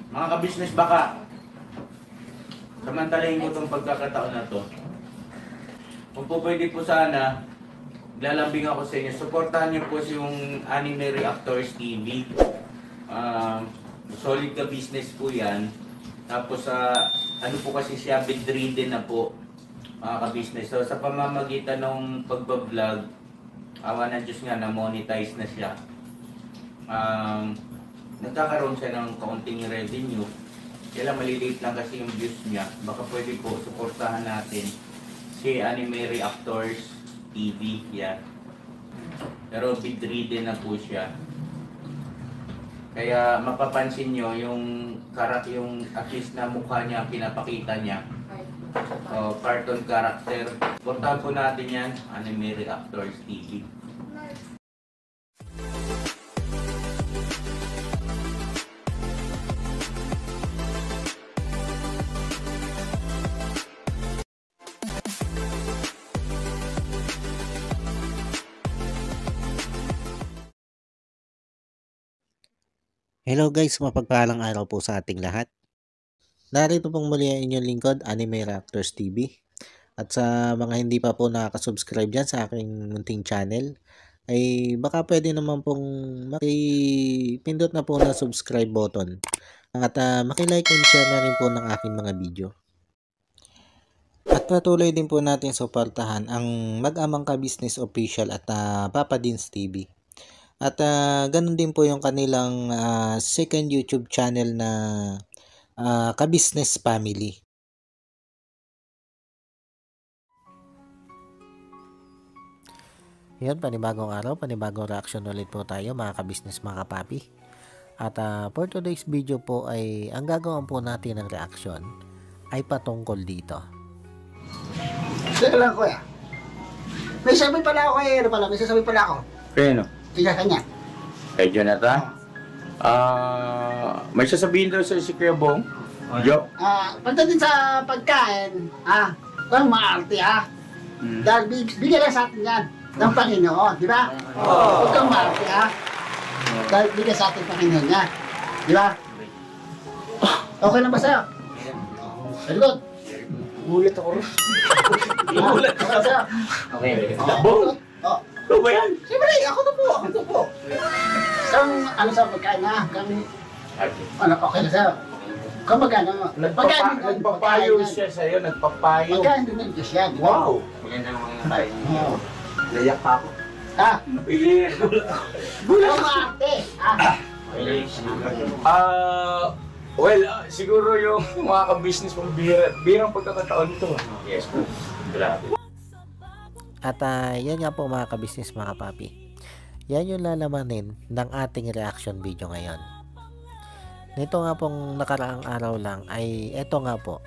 Mga ka-business, baka samantalahin ko itong pagkakataon na to. Kung po pwede po sana, lalambing ako sa inyo. Supportahan niyo po yung Anime Reactors TV. Solid ka business po yan. Tapos ano po kasi siya, bedridden na po, mga ka-business. So sa pamamagitan ng pagbablog, awa ng Diyos nga, na-monetize na siya. Nagkakaroon siya ng kaunting revenue. Kaya maliliit lang kasi yung views niya. Baka pwede po suportahan natin si Anime Reactors TV. Yan. Pero bedridden na po siya. Kaya mapapansin nyo yung at least na mukha niya, pinapakita niya. Cartoon character. Suportahan po natin yan, Anime Reactors TV. Hello guys, mapagpalang araw po sa ating lahat. Narito pong muli ang inyong lingkod, Anime Reactors TV. At sa mga hindi pa po nakaka-subscribe dyan sa aking munting channel, ay baka pwede naman pong makipindot na po na subscribe button. At makilike and share na rin po ng aking mga video. At patuloy din po natin suportahan ang Mag-amang Ka-Business Official at Papa Dins TV. At ganun din po yung kanilang second YouTube channel na Ka-Business Family. Yan, panibagong araw, panibagong reaction ulit po tayo mga ka-business, mga kapapi. At for today's video po ay ang gagawin po natin ng reaction ay patungkol dito. Teka lang kuya. May sabi pala ako may sasabi pala ako. Pero Ika kanya. kay Jonathan, may sasabihin daw sa si Kuya Bong. Jo. Pagdating sa pagkain, kung maarte dahil bigyan lang sa atin yan ng Panginoon, di ba? Huwag kang maarte dahil bigyan sa atin ng Panginoon yan. Di ba? Okay lang ba sa'yo? Very good. Gulat ako. Gulat ako sa'yo. Okay. Bong, ano ba yan? Siyempre, ako to po. Ano sa pagkain kami, okay na sa'yo. Kung magkano, Nagpapayo siya sa'yo, nagpapayo. pagkain din ng Diyos yan, di ba? Wow! Magandang mga tayo. Layak pa ako. Kung maarte, Well, siguro yung mga ka-business mo, birang pagkakataon ito. Yes po. Grabe. At yan nga po mga ka-business, mga kapapi. Yan yung lalamanin ng ating reaction video ngayon. Nito nga pong nakaraang araw lang ay eto nga po.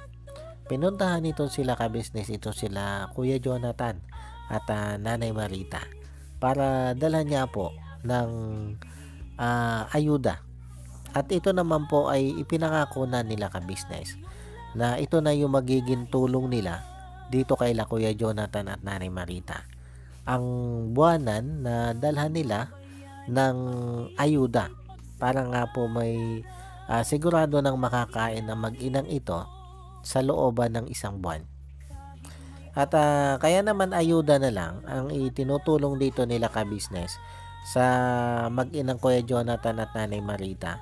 Pinuntahan nito sila ka-business, ito sila Kuya Jonathan at Nanay Marita para dalhan niya po ng ayuda. At ito naman po ay ipinangako na nila ka-business na ito na yung magiging tulong nila dito kay Kuya Jonathan at Nanay Marita. Ang buwanan na dalhan nila ng ayuda para nga po may sigurado ng makakain ang mag-inang ito sa looban ng isang buwan. At kaya naman ayuda na lang ang itinutulong dito nila ka-business sa mag-inang Kuya Jonathan at Nanay Marita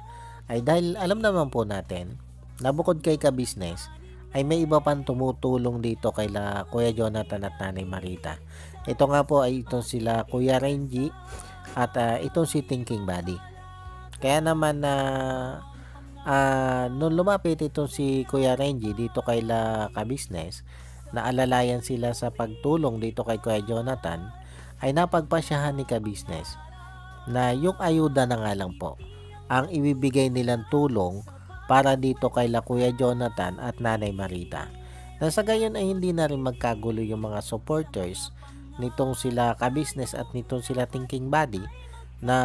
ay dahil alam naman po natin na bukod kay ka-business ay may iba pang tumutulong dito kay Kuya Jonathan at Nanay Marita. Ito nga po ay itong sila Kuya Renji at itong si Thinking Buddy. Kaya naman nung lumapit itong si Kuya Renji dito kay ka-business na alalayan sila sa pagtulong dito kay Kuya Jonathan ay napagpasyahan ni ka-business na yung ayuda na nga lang po ang ibibigay nilang tulong para dito kay Kuya Jonathan at Nanay Marita. Na sa gayon ay hindi na rin magkagulo yung mga supporters nitong sila ka-business at nitong sila Thinking Buddy na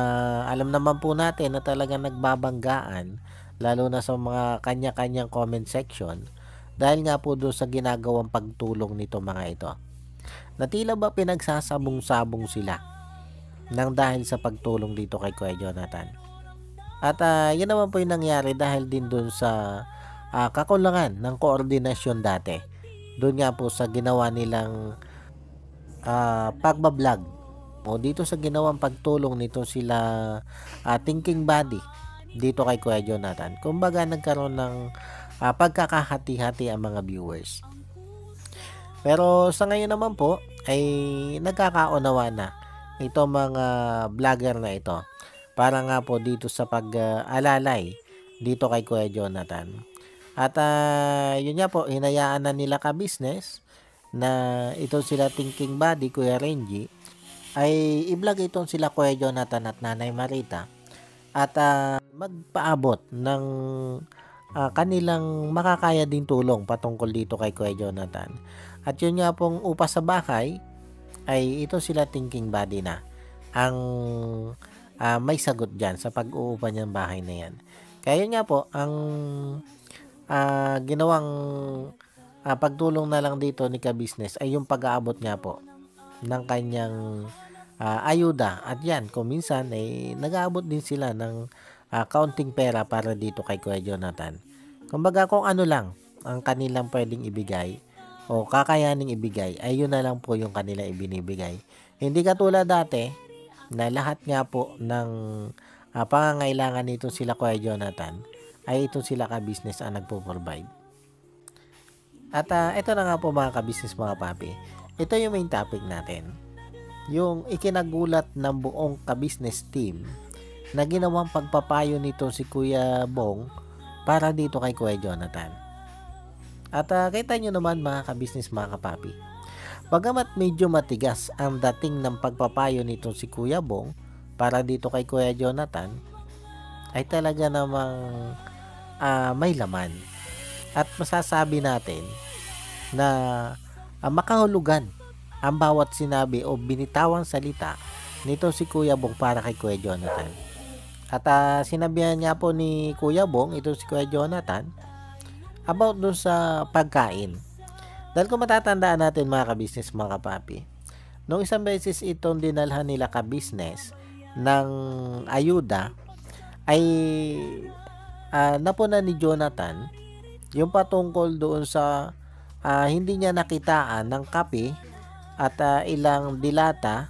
alam naman po natin na talagang nagbabanggaan lalo na sa mga kanya-kanyang comment section dahil nga po doon sa ginagawang pagtulong nito mga ito. Na tila ba pinagsasabong-sabong sila nang dahil sa pagtulong dito kay Kuya Jonathan. At yun naman po yung nangyari dahil din dun sa kakulangan ng koordinasyon dati. Doon nga po sa ginawa nilang pagbablog o dito sa ginawang pagtulong nito sila thinking body dito kay Kuya Jonathan. Kumbaga nagkaroon ng pagkakahati-hati ang mga viewers. Pero sa ngayon naman po ay nagkakaunawa na ito mga vlogger na ito para nga po dito sa pag-alalay dito kay Kuya Jonathan. At yun nga po, hinayaan na nila ka-business na ito sila thinking body, Kuya Renji, ay i-vlog itong sila Kuya Jonathan at Nanay Marita at magpaabot ng kanilang makakaya din tulong patungkol dito kay Kuya Jonathan. At yun nga pong upa sa bahay ay ito sila thinking body na ang may sagot dyan sa pag-uupa niyang bahay na yan. Kaya yun nga po, ang ginawang pagtulong na lang dito ni ka-business ay yung pag-aabot nga po ng kanyang ayuda. At yan, kung minsan ay nag-aabot din sila ng kaunting pera para dito kay Kuya Jonathan. Kumbaga kung ano lang ang kanilang pwedeng ibigay o kakayaning ibigay, ay yun na lang po yung kanila ibinibigay. Hindi katulad dati na lahat nga po ng pangangailangan nito sila Kuya Jonathan ay ito sila ka-business ang nagpo-provide. At ito na nga po mga ka-business mga papi. Ito yung main topic natin. Yung ikinagulat ng buong ka-business team na ginawang pagpapayo nito si Kuya Bong para dito kay Kuya Jonathan. At kita nyo naman mga ka-business mga kapapi. Bagamat medyo matigas ang dating ng pagpapayo nito si Kuya Bong para dito kay Kuya Jonathan, ay talaga namang may laman. At masasabi natin na makahulugan ang bawat sinabi o binitawang salita nito si Kuya Bong para kay Kuya Jonathan. At sinabihan niya po ni Kuya Bong, ito si Kuya Jonathan, about dun sa pagkain. Dahil kung matatandaan natin mga ka-business mga kapapi, nung isang beses itong dinalhan nila ka-business ng ayuda, ay napuna ni Jonathan yung patungkol doon sa hindi niya nakitaan ng kape at ilang dilata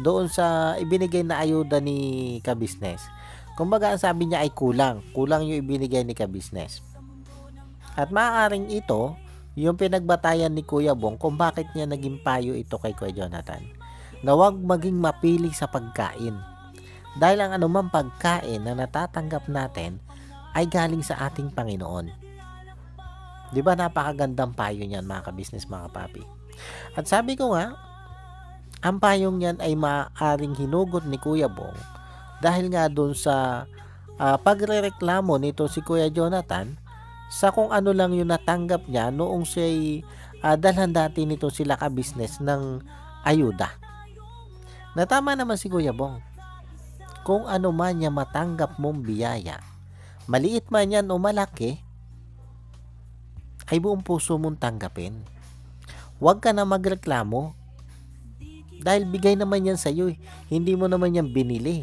doon sa ibinigay na ayuda ni ka-business. Kumbaga ang sabi niya ay kulang yung ibinigay ni ka-business. At maaaring ito yung pinagbatayan ni Kuya Bong kung bakit niya naging payo ito kay Kuya Jonathan, na huwag maging mapili sa pagkain. Dahil ang anumang pagkain na natatanggap natin ay galing sa ating Panginoon. Di ba napakagandang payo niyan mga ka-business mga papi? At sabi ko nga, ang payong niyan ay maaaring hinugot ni Kuya Bong dahil nga doon sa pagrereklamo nito si Kuya Jonathan sa kung ano lang yung natanggap niya noong siya'y dalhan dati nito sila ka-business ng ayuda. Natama naman si Kuya Bong. Kung ano man niya matanggap mong biyaya, maliit man yan o malaki, ay buong puso mong tanggapin. Huwag ka na magreklamo dahil bigay naman yan sa'yo, hindi mo naman yan binili.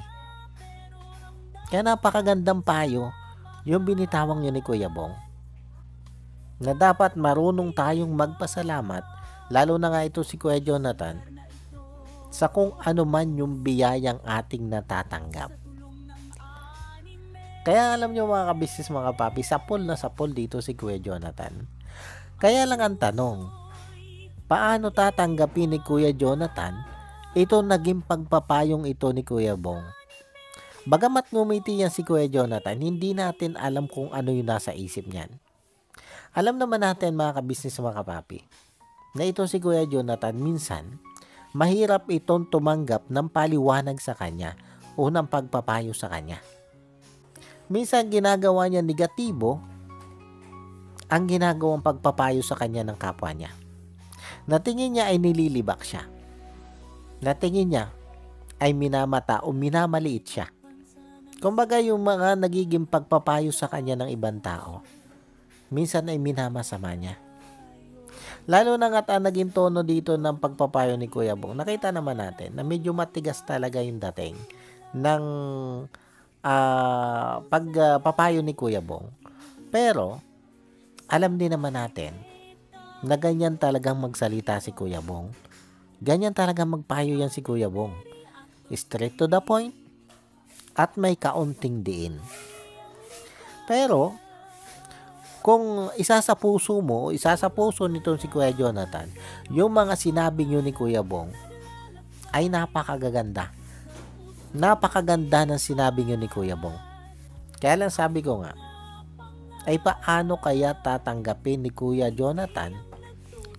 Kaya napakagandang payo yung binitawang yun ni Kuya Bong, na dapat marunong tayong magpasalamat, lalo na nga ito si Kuya Jonathan, sa kung ano man yung biyayang ating natatanggap. Kaya alam nyo mga ka-business mga papi, sapol na sapol dito si Kuya Jonathan. Kaya lang ang tanong, paano tatanggapin ni Kuya Jonathan ito naging pagpapayong ito ni Kuya Bong? Bagamat ngumiti yan si Kuya Jonathan, hindi natin alam kung ano yung nasa isip niyan. Alam naman natin mga ka-business mga kapapi, na ito si Kuya Jonathan minsan, mahirap itong tumanggap ng paliwanag sa kanya o ng pagpapayo sa kanya. Minsan ginagawa niya negatibo ang ginagawang pagpapayo sa kanya ng kapwa niya. Natingin niya ay nililibak siya. Natingin niya ay minamata o minamaliit siya. Kumbaga yung mga nagiging pagpapayo sa kanya ng ibang tao, minsan ay minamasama niya. Lalo na nga naging tono dito ng pagpapayo ni Kuya Bong. Nakita naman natin na medyo matigas talaga yung dating ng papayo ni Kuya Bong. Pero alam din naman natin na ganyan talagang magsalita si Kuya Bong. Ganyan talagang magpayo yan si Kuya Bong. Straight to the point at may kaunting diin. Pero kung isa sa puso mo, isa sa puso nitong si Kuya Jonathan, yung mga sinabi nyo ni Kuya Bong ay napakagaganda. Napakaganda ng sinabi nyo ni Kuya Bong. Kaya lang sabi ko nga, ay paano kaya tatanggapin ni Kuya Jonathan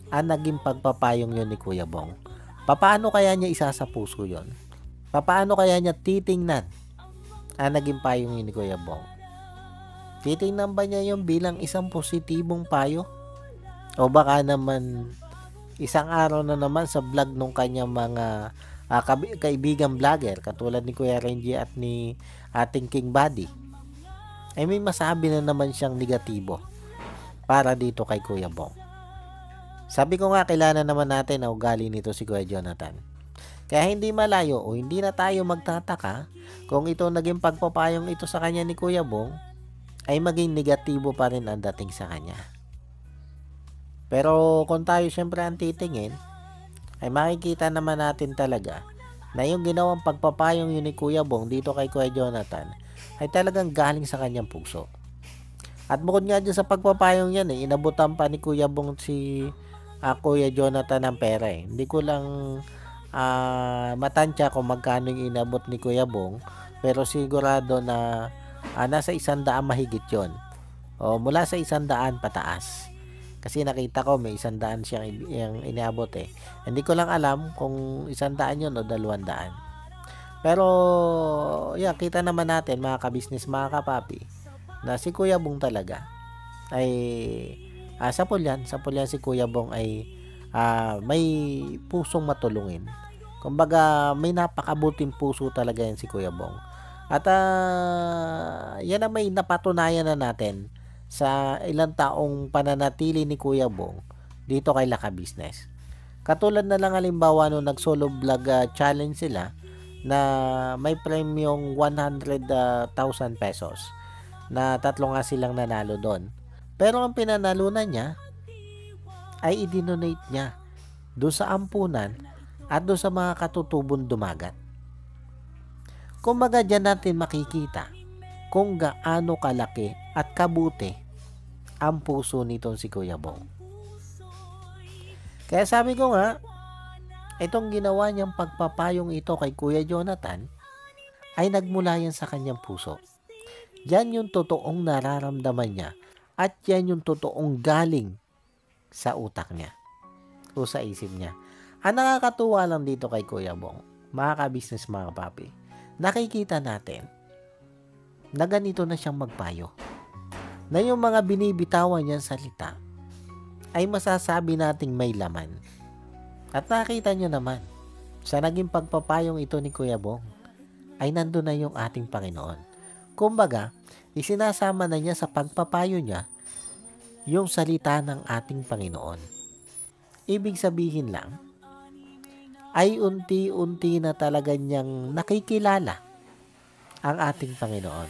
ang naging pagpapayong yun ni Kuya Bong? Paano kaya niya isa sa puso yun? Paano kaya niya titingnan ang naging payong yun ni Kuya Bong? Titingnan ba niya yung bilang isang positibong payo? O baka naman isang araw na naman sa vlog nung kanyang mga kaibigan vlogger katulad ni Kuya Renji at ni ating King Buddy ay may masabi na naman siyang negatibo para dito kay Kuya Bong. Sabi ko nga, kilala naman natin na ugali nito si Kuya Jonathan. Kaya hindi malayo o hindi na tayo magtataka kung ito naging pagpapayong ito sa kanya ni Kuya Bong ay maging negatibo pa rin ang dating sa kanya. Pero kung tayo syempre ang titingin, ay makikita naman natin talaga na yung ginawang pagpapayong yun ni Kuya Bong dito kay Kuya Jonathan ay talagang galing sa kanyang puso. At bukod nga dyan sa pagpapayong yan, inabutan pa ni Kuya Bong si Kuya Jonathan ng pera eh. Hindi ko lang matansya kung magkano yung inabot ni Kuya Bong, pero sigurado na nasa 100 mahigit yon. O mula sa 100 pataas. Kasi nakita ko may 100 siyang inabot eh. Hindi ko lang alam kung 100 yun o 200. Pero, kita naman natin mga kabisnes, mga kapapi, na si Kuya Bong talaga ay sa pulyan si Kuya Bong ay may pusong matulungin. Kumbaga, may napakabuting puso talaga yan si Kuya Bong. At yan na may napatunayan na natin sa ilang taong pananatili ni Kuya Bong dito kay Laka Business. Katulad na lang halimbawa nung nag-solo vlog challenge sila na may premium 100,000 pesos na 3 nga silang nanalo doon. Pero ang pinanalunan niya ay i-donate niya doon sa ampunan at doon sa mga katutubong dumagat. Kumbaga dyan natin makikita kung gaano kalaki at kabuti ang puso nitong si Kuya Bong. Kaya sabi ko nga, itong ginawa niyang pagpapayong ito kay Kuya Jonathan ay nagmula yan sa kanyang puso. Yan yung totoong nararamdaman niya at yan yung totoong galing sa utak niya o sa isip niya. Ang nakakatuwa lang dito kay Kuya Bong, mga ka-business, mga papi, nakikita natin na ganito na siyang magpayo. Na yung mga binibitawan niyang salita ay masasabi nating may laman. At nakita nyo naman, sa naging pagpapayong ito ni Kuya Bong, ay nandun na yung ating Panginoon. Kumbaga, isinasama na niya sa pagpapayo niya yung salita ng ating Panginoon. Ibig sabihin lang, ay unti-unti na talaga niyang nakikilala ang ating Panginoon.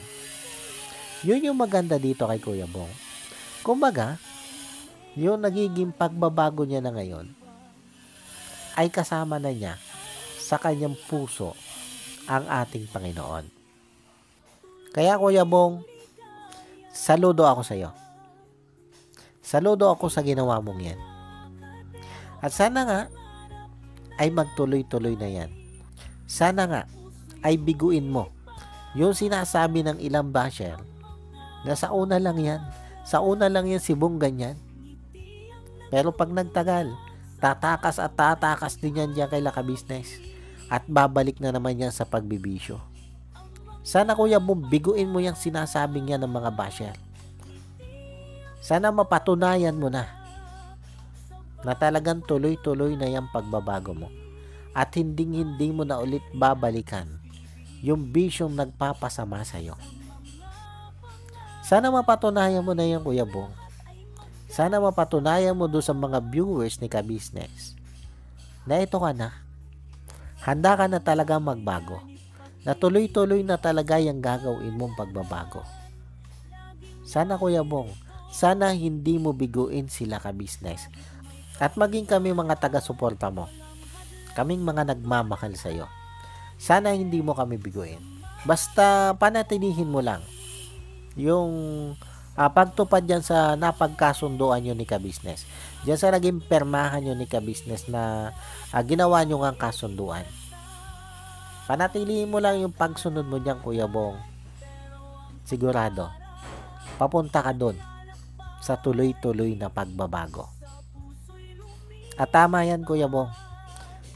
Yun yung maganda dito kay Kuya Bong. Kumbaga, yung nagiging pagbabago niya na ngayon, ay kasama na niya sa kanyang puso ang ating Panginoon. Kaya Kuya Bong, saludo ako sa iyo. Saludo ako sa ginawa mong yan. At sana nga ay magtuloy-tuloy na yan. Sana nga ay biguin mo yung sinasabi ng ilang basher na sa una lang yan. Sa una lang yan si Bong ganyan. Pero pag nagtagal, tatakas at tatakas din yan dyan kay Laka Business. At babalik na naman yan sa pagbibisyo. Sana Kuya Bong, biguin mo yung sinasabing yan ng mga basher. Sana mapatunayan mo na talagang tuloy-tuloy na yung pagbabago mo. At hindi mo na ulit babalikan yung bisyong nagpapasama sa'yo. Sana mapatunayan mo na yan, Kuya Bong. Sana mapatunayan mo doon sa mga viewers ni Ka-Business na ito ka na. Handa ka na talaga magbago. na tuloy-tuloy na talaga yung gagawin mong pagbabago. Sana Kuya Bong, sana hindi mo biguin sila ka-business. At maging kami mga taga-suporta mo. Kaming mga nagmamahal sa'yo. Sana hindi mo kami biguin. Basta panatilihin mo lang yung pagtupad dyan sa napagkasunduan nyo ni ka-business. Dyan sa naging permahan nyo ni ka-business na ginawa nyo ng kasunduan. Panatilihin mo lang yung pagsunod mo dyan, Kuya Bong. Sigurado, papunta ka dun sa tuloy-tuloy na pagbabago. At tama yan, Kuya Bong,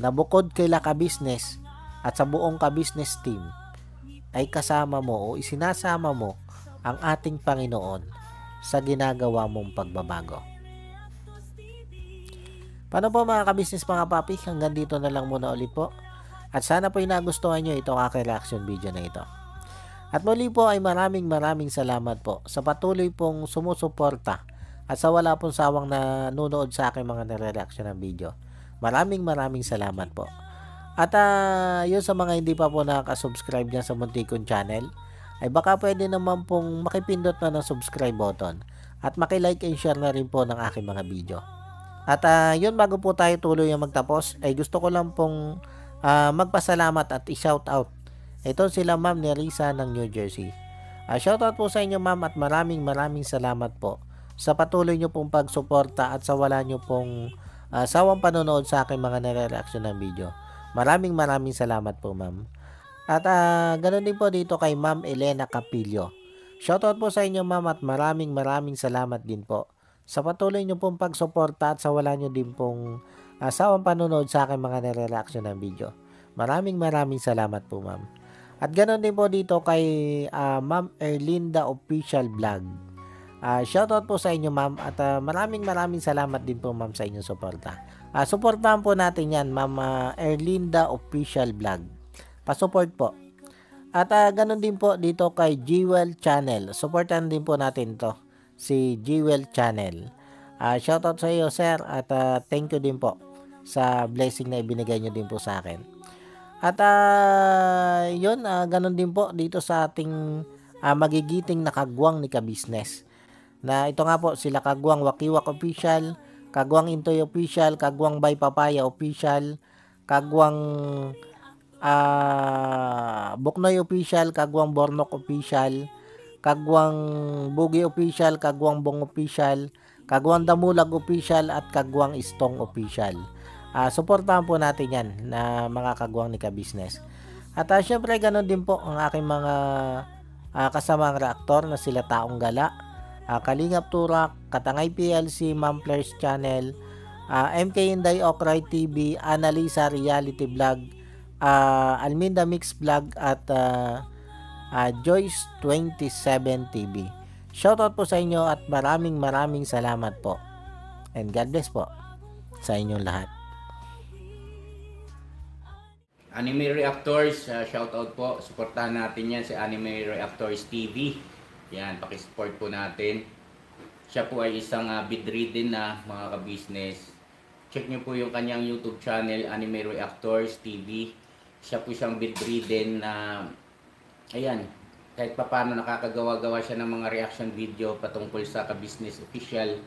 na bukod kay ka-business at sa buong ka-business team ay kasama mo o isinasama mo ang ating Panginoon sa ginagawa mong pagbabago. Paano po mga ka-business mga papi? Hanggang dito na lang muna ulit po. At sana po nagustuhan nyo itong aking reaction video na ito. At muli po ay maraming salamat po sa patuloy pong sumusuporta at sa wala pong sawang nanonood sa aking mga nare-reaction ng video. Maraming salamat po. At yun sa mga hindi pa po nakaka-subscribe dyan sa Muntikon channel, ay baka pwede naman pong makipindot na ng subscribe button at makilike and share na rin po ng aking mga video. At yun, bago po tayo tuloy ang magtapos, ay gusto ko lang pong magpasalamat at i-shoutout. Ito sila Ma'am Nerissa ng New Jersey. Shoutout po sa inyo Ma'am at maraming salamat po sa patuloy nyo pong pagsuporta at sa wala nyo pong sawang panonood sa aking mga nare-reaction ng video. Maraming salamat po Ma'am. At ganoon din po dito kay Ma'am Elena Capillo. Shoutout po sa inyo Ma'am at maraming salamat din po sa patuloy nyo pong pagsuporta at sa wala nyo din pong sawang panonood sa aking mga nare-reaction ng video. Maraming salamat po Ma'am. At ganoon din po dito kay Ma'am Erlinda Official Vlog. Shoutout po sa inyo Ma'am at maraming salamat din po Ma'am sa inyong suporta. Suportahan po natin yan Ma'am Erlinda Official Vlog. Pa-support po. At ganoon din po dito kay Jewel Channel. Supportan din po natin to si Jewel Channel. Shoutout sa iyo sir at thank you din po sa blessing na ibinigay nyo din po sa akin. At yun, ganun din po dito sa ating magigiting na kagwang ni ka-business. Na ito nga po sila Kagwang Wakiwak Official, Kagwang Intoy Official, Kagwang Bay Papaya Official, Kagwang Buknoy Official, Kagwang Bornok Official, Kagwang Bugi Official, Kagwang Bong Official, Kagwang Damulag Official at Kagwang Istong Official. Suportahan po natin yan na mga kagwang ni ka-business. At syempre ganoon din po ang aking mga kasamang reaktor na sila Taong Gala, Kalingap Turak, Katangay PLC, Ma'am Claire's Channel, MK Inday Okray TV, Analisa Reality Vlog, Alminda Mix Vlog at Joyce 27 TV. Shoutout po sa inyo at maraming salamat po. And God bless po sa inyong lahat. Anime Reactors, shoutout po. Suportahan natin yan si Anime Reactors TV. Yan, pakisupport po natin. Siya po ay isang bedridden na mga ka-business. Check nyo po yung kanyang YouTube channel, Anime Reactors TV. Siya po isang bedridden na, ayan, kahit papano nakakagawa-gawa siya ng mga reaction video patungkol sa ka-business official.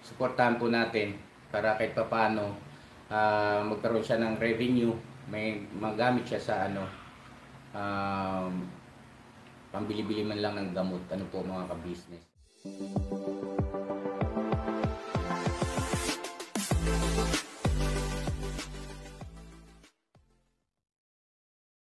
Suportahan po natin para kahit papano magkaroon siya ng revenue. May magamit siya sa pambili-bili man lang ng gamot, ano po mga ka-business.